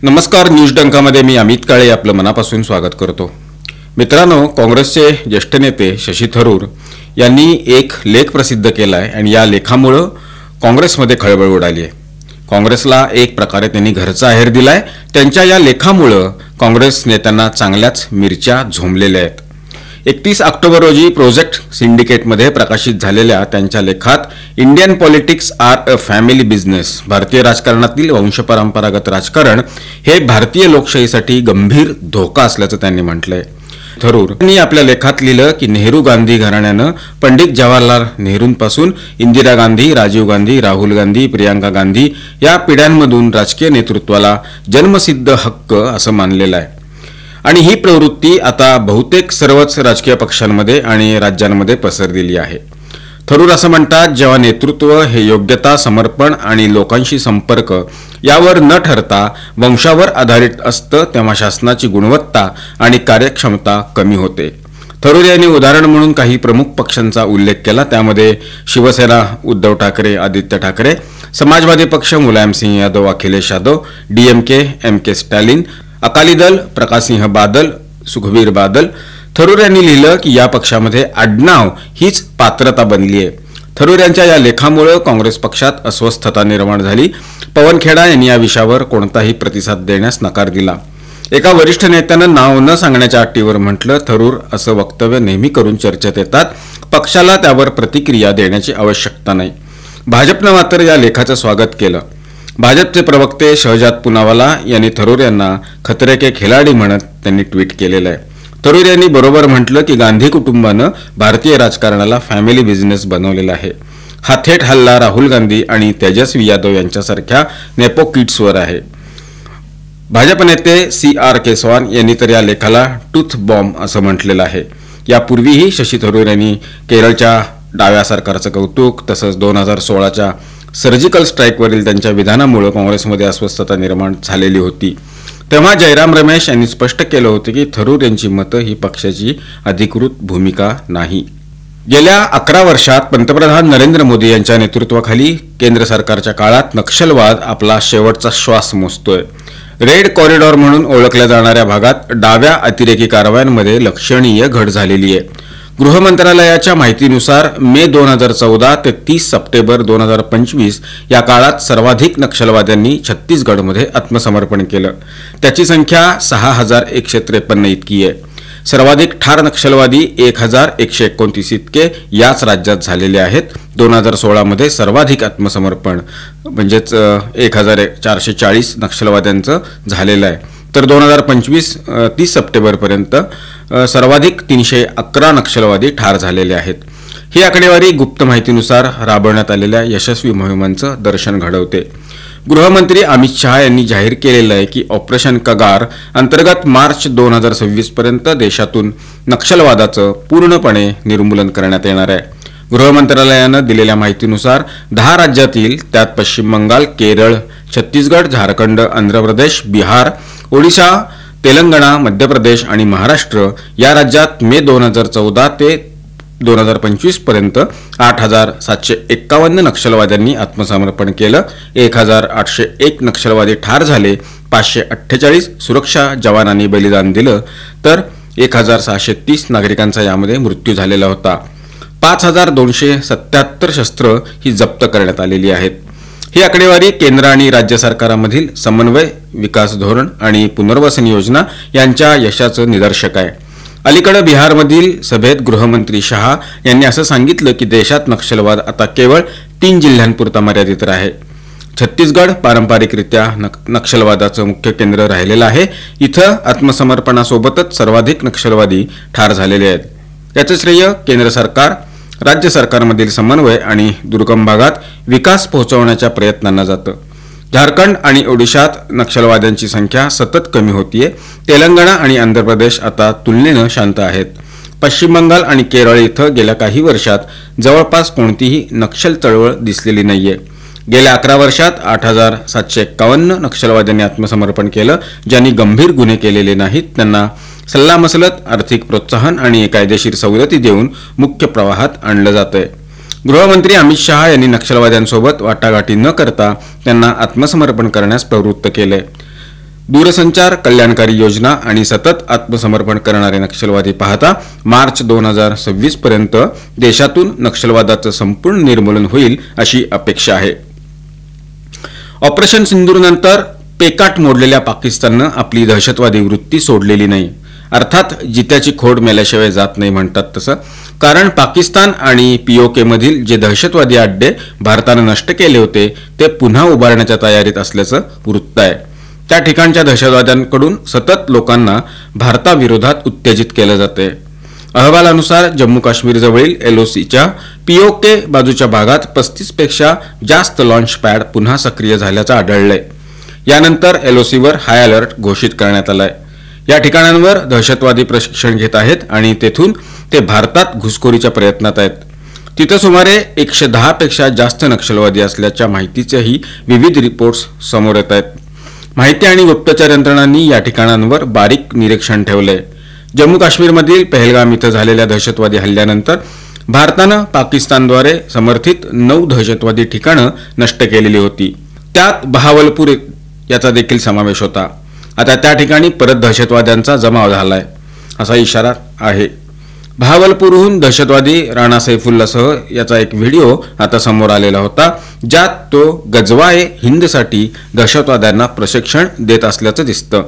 नमस्कार, न्यूज डंकामध्ये मी अमित काळे आपलं मनापासून स्वागत करतो. मित्रांनो, काँग्रेसचे ज्येष्ठ नेते शशी थरूर यांनी एक लेख प्रसिद्ध केला आहे आणि या लेखामुळे काँग्रेसमध्ये खळबळ उडाली आहे. काँग्रेसला एक प्रकारे त्यांनी घरचा आहेर दिलाय. त्यांच्या या लेखामुळे काँग्रेस नेत्यांना चांगल्याच मिरच्या झोंबलेल्या आहेत. 31 ऑक्टोबर रोजी प्रोजेक्ट सिंडिकेटमध्ये प्रकाशित झालेल्या त्यांच्या लेखात Indian politics are a family business, भारतीय राजकारणातील वंशपरंपरागत राजकारण हे भारतीय लोकशाहीसाठी गंभीर धोका असल्याचं त्यांनी म्हटलंय. थरूर यांनी आपल्या लेखात लिहिलं की नेहरू गांधी घराण्यानं पंडित जवाहरलाल नेहरूंपासून इंदिरा गांधी, राजीव गांधी, राहुल गांधी, प्रियांका गांधी या पिढ्यांमधून राजकीय नेतृत्वाला जन्मसिद्ध हक्क असं मानलेलं आहे आणि ही प्रवृत्ती आता बहुतेक सर्वच राजकीय पक्षांमध्ये आणि राज्यांमध्ये पसरलेली आहे. थरूर असं म्हणतात, जेव्हा नेतृत्व हे योग्यता, समर्पण आणि लोकांशी संपर्क यावर न ठरता वंशावर आधारित असतं तेव्हा शासनाची गुणवत्ता आणि कार्यक्षमता कमी होते. थरूर यांनी उदाहरण म्हणून काही प्रमुख पक्षांचा उल्लेख केला. त्यामध्ये शिवसेना उद्धव ठाकरे, आदित्य ठाकरे, समाजवादी पक्ष मुलायम सिंह यादव, अखिलेश यादव, डीएमके एम.के. स्टॅलिन, अकाली दल प्रकाश सिंह बादल, सुखबीर बादल. थरूर यांनी लिहिलं की या पक्षामध्ये आडनाव हीच पात्रता बनली आहे. थरूर यांच्या या लेखामुळे काँग्रेस पक्षात अस्वस्थता निर्माण झाली. पवन खेडा यांनी या विषयावर कोणताही प्रतिसाद देण्यास नकार दिला. एका वरिष्ठ नेत्यानं नाव न सांगण्याच्या अटीवर म्हटलं, थरूर असं वक्तव्य नेहमी करून चर्चेत येतात. पक्षाला त्यावर प्रतिक्रिया देण्याची आवश्यकता नाही. भाजपनं मात्र या लेखाचं स्वागत केलं. भाजपचे प्रवक्ते शहजाद पुनावाला यांनी थरूर यांना खतरे के खिलाडी म्हणत त्यांनी ट्विट केलेलं आहे. थरूर यांनी बरोबर म्हटलं की गांधी कुटुंबानं भारतीय राजकारणाला फॅमिली बिझनेस बनवलेला आहे. हा थेट हल्ला राहुल गांधी आणि तेजस्वी यादव यांच्यासारख्या नेपो किड्सवर आहे. भाजप नेते CR केसवान यांनी तर या लेखाला टूथ बॉम्ब असं म्हटलेलं आहे. यापूर्वीही शशी थरूर यांनी केरळच्या डाव्या सरकारचं कौतुक, तसंच 2016च्या सर्जिकल स्ट्राईकवरील त्यांच्या विधानामुळे काँग्रेसमध्ये अस्वस्थता निर्माण झालेली होती. तेव्हा जयराम रमेश यांनी स्पष्ट केलं होतं की थरूर यांची मतं ही पक्षाची अधिकृत भूमिका नाही. गेल्या 11 वर्षात पंतप्रधान नरेंद्र मोदी यांच्या नेतृत्वाखाली केंद्र सरकारच्या काळात नक्षलवाद आपला शेवटचा श्वास मोजतोय. रेड कॉरिडॉर म्हणून ओळखल्या जाणाऱ्या भागात डाव्या अतिरेकी कारवायांमध्ये लक्षणीय घट झालेली आहे. गृह मंत्रालयाच्या माहितीनुसार मे 2014 ते 30 सप्टेंबर 2025 या काळात सर्वाधिक नक्षलवाद्यांनी छत्तीसगडमध्ये आत्मसमर्पण केलं. त्याची संख्या 6153 इतकी आहे. सर्वाधिक ठार नक्षलवादी 1129 इतके याच राज्यात झालेले आहेत. 2016 मध्ये सर्वाधिक आत्मसमर्पण म्हणजेच 1440 नक्षलवाद्यांचं झालेलं आहे. तर 2025 30 सप्टेंबरपर्यंत सर्वाधिक 311 नक्षलवादी ठार झालेले आहेत. ही आकडेवारी गुप्त माहितीनुसार राबवण्यात आलेल्या यशस्वी मोहिमांचं दर्शन घडवते. गृहमंत्री अमित शहा यांनी जाहीर केलेलं आहे की ऑपरेशन कगार अंतर्गत मार्च 2026 पर्यंत देशातून नक्षलवादाचं पूर्णपणे निर्मूलन करण्यात येणार आहे. गृह मंत्रालयानं दिलेल्या माहितीनुसार 10 राज्यातील, त्यात पश्चिम बंगाल, केरळ, छत्तीसगड, झारखंड, आंध्र प्रदेश, बिहार, ओडिशा, तेलंगणा, मध्य प्रदेश आणि महाराष्ट्र या राज्यात मे 2014 ते 2025 पर्यंत 8751 नक्षलवाद्यांनी आत्मसमर्पण केलं. 1801 नक्षलवादी ठार झाले. 548 सुरक्षा जवानांनी बलिदान दिलं. तर 1630 नागरिकांचा यामध्ये मृत्यू झालेला होता. 5277 शस्त्र ही जप्त करण्यात आलेली आहेत. ही आकडेवारी केंद्र आणि राज्य सरकारांमधील समन्वय, विकास धोरण आणि पुनर्वसन योजना यांच्या यशाचं निदर्शक आहे. अलीकडे बिहारमधील सभेत गृहमंत्री शहा यांनी असं सांगितलं की देशात नक्षलवाद आता केवळ 3 जिल्ह्यांपुरता मर्यादित आहे. छत्तीसगड पारंपरिकरित्या नक्षलवादाचं मुख्य केंद्र राहिलेलं आहे. इथं आत्मसमर्पणासोबतच सर्वाधिक नक्षलवादी ठार झालेले आहेत. याचं श्रेय केंद्र सरकार, राज्य सरकारमधील समन्वय आणि दुर्गम भागात विकास पोहोचवण्याच्या प्रयत्नांना जातं. झारखंड आणि ओडिशात नक्षलवाद्यांची संख्या सतत कमी होतीये. तेलंगणा आणि आंध्र प्रदेश आता तुलनेनं शांत आहेत. पश्चिम बंगाल आणि केरळ इथं गेल्या काही वर्षात जवळपास कोणतीही नक्षल चळवळ दिसलेली नाहीये. गेल्या 11 वर्षात 8751 नक्षलवाद्यांनी आत्मसमर्पण केलं. ज्यांनी गंभीर गुन्हे केलेले नाहीत त्यांना सल्लामसलत, आर्थिक प्रोत्साहन आणि कायदेशीर सवलती देऊन मुख्य प्रवाहात आणलं जातंय. गृहमंत्री अमित शहा यांनी नक्षलवाद्यांसोबत वाटाघाटी न करता त्यांना आत्मसमर्पण करण्यास प्रवृत्त केले. दूरसंचार कल्याणकारी योजना आणि सतत आत्मसमर्पण करणारे नक्षलवादी पाहता मार्च 2026 पर्यंत देशातून नक्षलवादाचं संपूर्ण निर्मूलन होईल अशी अपेक्षा आहे. ऑपरेशन सिंदूरनंतर पेकाट मोडलेल्या पाकिस्ताननं आपली दहशतवादी वृत्ती सोडलेली नाही. अर्थात जित्याची खोड मेल्याशिवाय जात नाही म्हणतात तसं. कारण पाकिस्तान आणि POK मधील जे दहशतवादी अड्डे भारतानं नष्ट केले होते ते पुन्हा उभारण्याच्या तयारीत असल्याचं वृत्त आहे. त्या ठिकाणच्या दहशतवाद्यांकडून सतत लोकांना भारताविरोधात उत्तेजित केलं जाते. अहवालानुसार जम्मू काश्मीरजवळील LOCच्या POK बाजूच्या भागात 35 पेक्षा जास्त लॉन्च पॅड पुन्हा सक्रिय झाल्याचं आढळलंय. यानंतर LOCवर हाय अलर्ट घोषित करण्यात आलाय. या ठिकाणांवर दहशतवादी प्रशिक्षण घेत आहेत आणि तेथून ते भारतात घुसखोरीच्या प्रयत्नात आहेत. तिथं सुमारे 110 पेक्षा जास्त नक्षलवादी असल्याच्या माहितीचेही विविध रिपोर्ट्स समोर येत आहेत. माहिती आणि गुप्तचर यंत्रणांनी या ठिकाणांवर बारीक निरीक्षण ठेवलंय. जम्मू काश्मीरमधील पहलगाम इथं झालेल्या दहशतवादी हल्ल्यानंतर भारतानं पाकिस्तानद्वारे समर्थित 9 दहशतवादी ठिकाणं नष्ट केलेली होती. त्यात बहावलपूर याचा देखील समावेश होता. आता त्या ठिकाणी परत दहशतवाद्यांचा जमाव झालाय असा इशारा आहे. बहावलपूरहून दहशतवादी राणा सैफुल्लासह याचा एक व्हिडिओ आता समोर आलेला होता, ज्यात तो गजवाए हिंदसाठी दहशतवाद्यांना प्रशिक्षण देत असल्याचं दिसतं.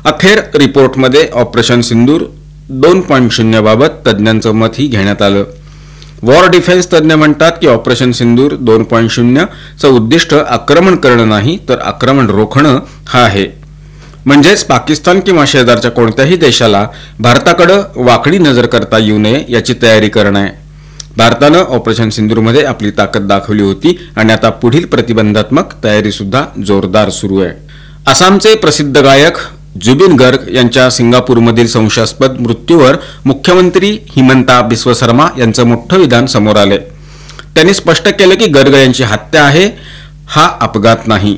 अखेर रिपोर्टमध्ये ऑपरेशन सिंदूर 2.0 बाबत तज्ज्ञांचं मतही घेण्यात आलं. वॉर डिफेन्स तज्ज्ञ म्हणतात की ऑपरेशन सिंदूर 2.0 चं उद्दिष्ट आक्रमण करणं नाही तर आक्रमण रोखणं हा आहे. म्हणजेच पाकिस्तान किंवा शेजारच्या कोणत्याही देशाला भारताकडे वाकडी नजर करता येऊ नये याची तयारी करणं आहे. भारतानं ऑपरेशन सिंदूरमध्ये आपली ताकद दाखवली होती आणि आता पुढील प्रतिबंधात्मक तयारी सुद्धा जोरदार सुरू आहे. आसामचे प्रसिद्ध गायक जुबिन गर्ग यांच्या सिंगापूरमधील संशयास्पद मृत्यूवर मुख्यमंत्री हिमंता बिस्व शर्मा यांचं मोठं विधान समोर आले. त्यांनी स्पष्ट केलं की गर्ग यांची हत्या आहे, हा अपघात नाही.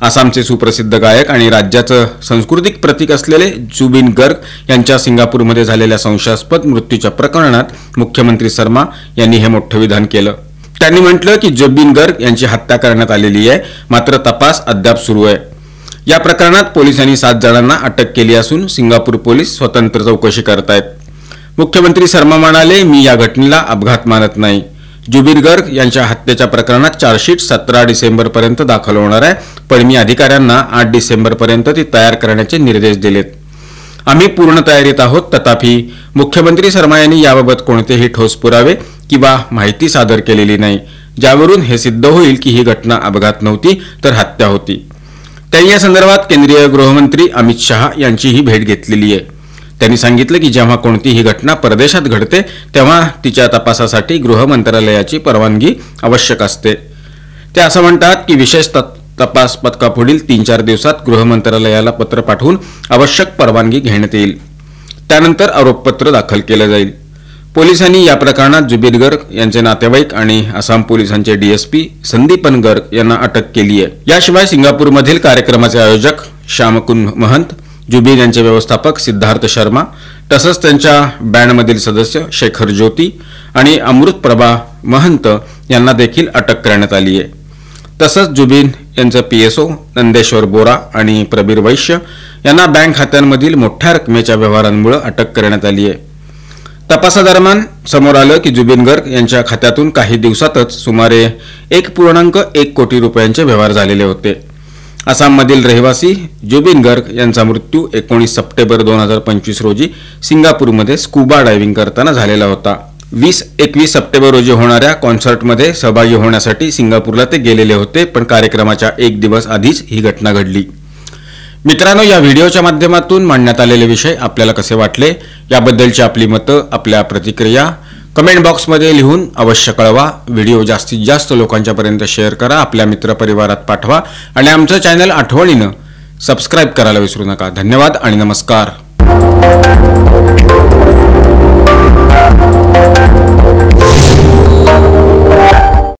आसामचे सुप्रसिद्ध गायक आणि राज्याचं सांस्कृतिक प्रतीक असलेले जुबिन गर्ग यांच्या सिंगापूरमध्ये झालेल्या संशयास्पद मृत्यूच्या प्रकरणात मुख्यमंत्री शर्मा यांनी हे मोठं विधान केलं. त्यांनी म्हटलं की जुबिन गर्ग यांची हत्या करण्यात आलेली आहे, मात्र तपास अद्याप सुरू आहे. या प्रकरणात पोलिसांनी 7 जणांना अटक केली असून सिंगापूर पोलीस स्वतंत्र चौकशी करतायत. मुख्यमंत्री शर्मा म्हणाले, मी या घटनेला अपघात मानत नाही. जुबिन गर्ग यांच्या हत्येच्या प्रकरणात चार्जशीट 17 डिसेंबरपर्यंत दाखल होणार आहे, पण मी अधिकाऱ्यांना 8 डिसेंबरपर्यंत ती तयार करण्याचे निर्देश दिलेत. आम्ही पूर्ण तयारीत आहोत. तथापि मुख्यमंत्री शर्मा यांनी याबाबत कोणतेही ठोस पुरावे किंवा माहिती सादर केलेली नाही, ज्यावरून हे सिद्ध होईल की ही घटना अपघात नव्हती तर हत्या होती. त्यांनी या संदर्भात केंद्रीय गृहमंत्री अमित शहा यांचीही भेट घेतलेली आहे. त्यांनी सांगितलं की जेव्हा कोणतीही घटना परदेशात घडते तेव्हा तिच्या तपासासाठी गृह मंत्रालयाची परवानगी आवश्यक असते. ते असं म्हणतात की विशेष तपास पथकापुढील 3-4 दिवसात गृह मंत्रालयाला पत्र पाठवून आवश्यक परवानगी घेण्यात येईल. त्यानंतर आरोपपत्र दाखल केलं जाईल. पोलिसांनी या प्रकरणात जुबिन गर्ग यांचे नातेवाईक आणि आसाम पोलिसांचे DSP संदीपन गर्ग यांना अटक केली आहे. याशिवाय सिंगापूरमधील कार्यक्रमाचे आयोजक श्यामकुंद महंत, जुबिन यांचे व्यवस्थापक सिद्धार्थ शर्मा तसंच त्यांच्या बँडमधील सदस्य शेखर ज्योती आणि अमृत प्रभा महंत यांना देखील अटक करण्यात आली आहे. तसंच जुबिन यांचं PSO नंदेश्वर बोरा आणि प्रबीर वैश्य यांना बँक खात्यांमधील मोठ्या रकमेच्या व्यवहारांमुळे अटक करण्यात आली आहे. तपासादरम्यान समोर आलं की जुबिन गर्ग यांच्या खात्यातून काही दिवसातच सुमारे 1.1 कोटी रुपयांचे व्यवहार झालेले होते. आसाममधील रहिवासी जुबिन गर्ग यांचा मृत्यू 19 सप्टेंबर 2025 रोजी सिंगापूरमध्ये स्कुबा डायव्हिंग करताना झालेला होता. 20-21 सप्टेंबर रोजी होणाऱ्या कॉन्सर्टमध्ये सहभागी होण्यासाठी सिंगापूरला ते गेलेले होते, पण कार्यक्रमाच्या 1 दिवस आधीच ही घटना घडली. मित्रांनो, या व्हिडिओच्या माध्यमातून मांडण्यात आलेले विषय आपल्याला कसे वाटले याबद्दलची आपली मतं, आपल्या प्रतिक्रिया कमेंट बॉक्समध्ये लिहून अवश्य कळवा. व्हिडिओ जास्तीत जास्त लोकांच्यापर्यंत शेअर करा, आपल्या मित्रपरिवारात पाठवा आणि आमचं चॅनल आठवणीनं सबस्क्राईब करायला विसरू नका. धन्यवाद आणि नमस्कार.